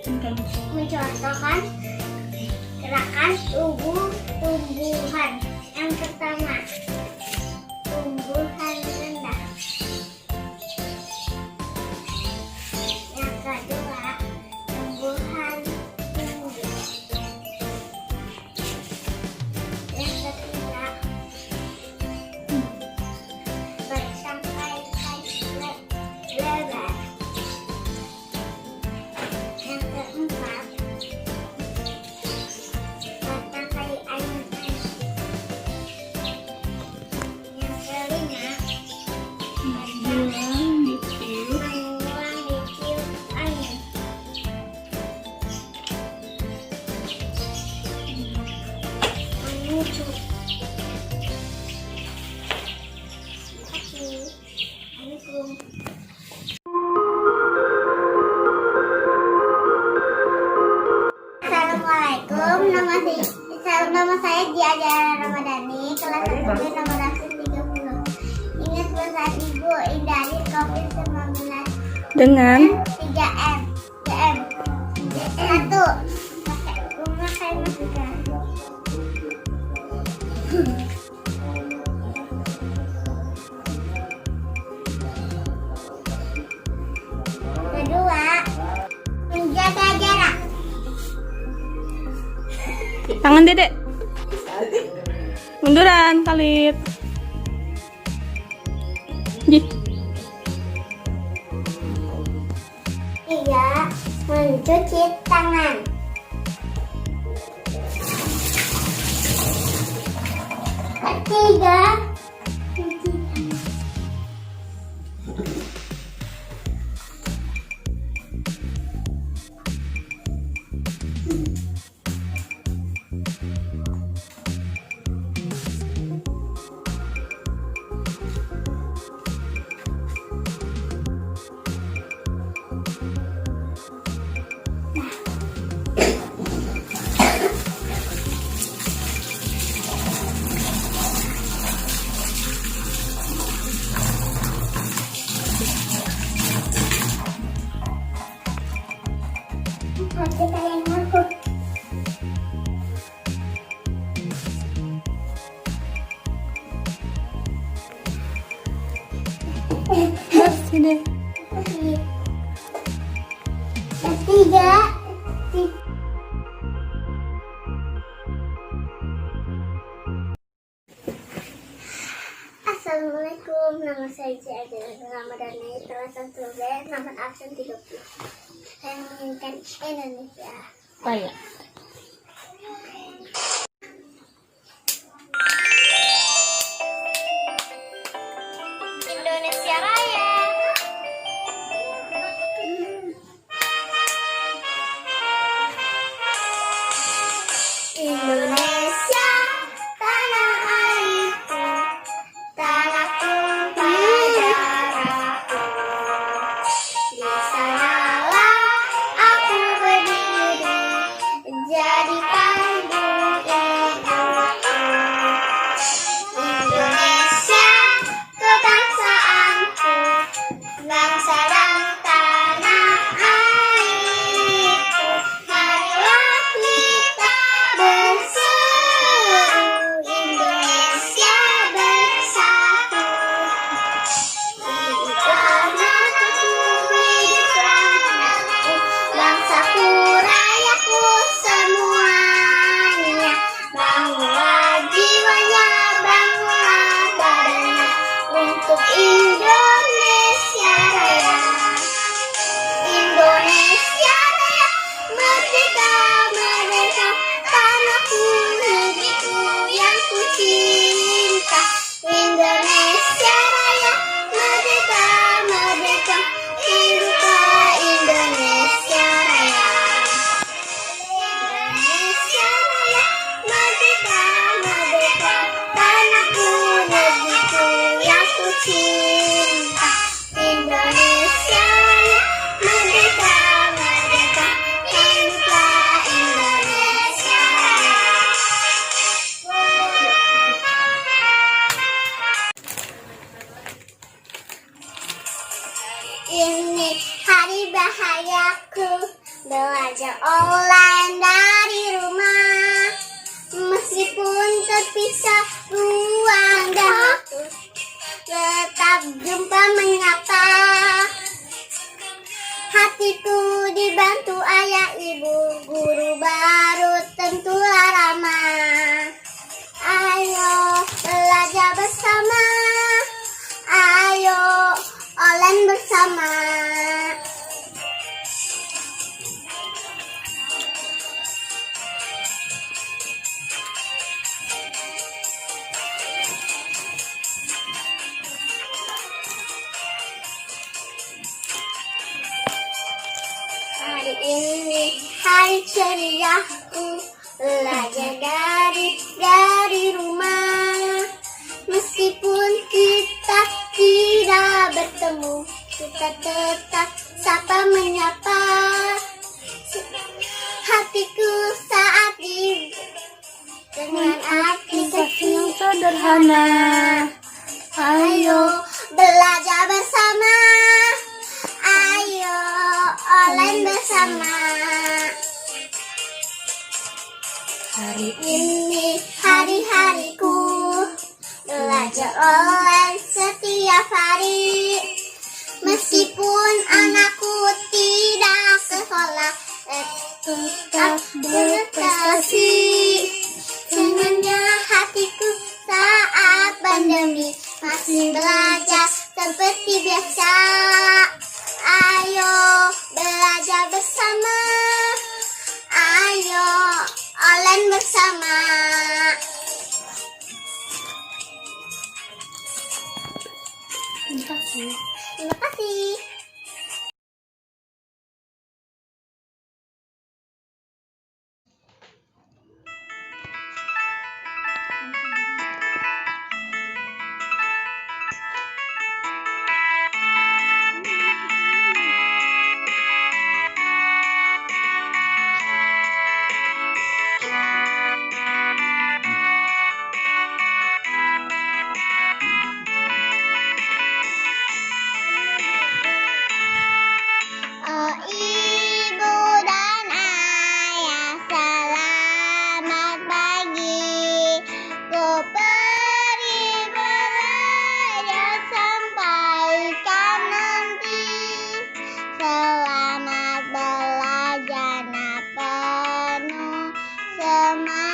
Mencontohkan gerakan tumbuhan. Yang pertama, tumbuhan rendah. Yang kedua, tumbuhan tinggi. Yang ketiga, bersangkai lebar. Yang keempat, bertangkai ayun-ayun. Yang kelima, Menjulang di tiup. menyulang ditiup angin. Menuju. Assalamualaikum. Assalamualaikum, nama saya Diajara Ramadhani, kelas 1B nomor absen 30. Ingat pesan Ibu hindari COVID-19 Dengan 3M. 1. Memakai masker. 2. Menjaga jarak. tangan dedek. Munduran, Khalid. Ji. 3. Mencuci tangan. 4. Hati kalian aku. Bersih deh. 3. Assalamualaikum, nama saya Diajara Ramadhani, kelas 1B, nomor absen 30. Saya menginginkan Indonesia. Baik. Indonesia Raya. Indonesia, tanah airku, tanah tumpah darahku. Di sanalah aku berdiri, jadi panggung ibuku. Indonesia, kebangsaanku, bangsa dan tanah airku. Marilah kita bersatu. belajar online dari rumah, meskipun terpisah ruang dan waktu, tetap jumpa menyapa. Hatiku dibantu ayah ibu, guru baru tentulah ramah. Ayo belajar bersama, ayo online bersama. Hari ini hari ceriaku, belajar dari rumah. Meskipun kita tidak bertemu, kita tetap sapa menyapa. Hatiku saat ini dengan aplikasi yang sederhana. ayo belajar bersama, ayo online bersama. Hari ini hari-hariku, belajar online setiap hari. Meskipun anakku tidak sekolah, tetap berprestasi. Senangnya hatiku saat pandemi, masih belajar seperti biasa. Ayo belajar bersama, ayo online bersama. Terima kasih. Terima kasih. Oh ibu dan ayah, selamat pagi. Ku pergi belajar sampai nanti. Selamat belajar, nak penuh semangat.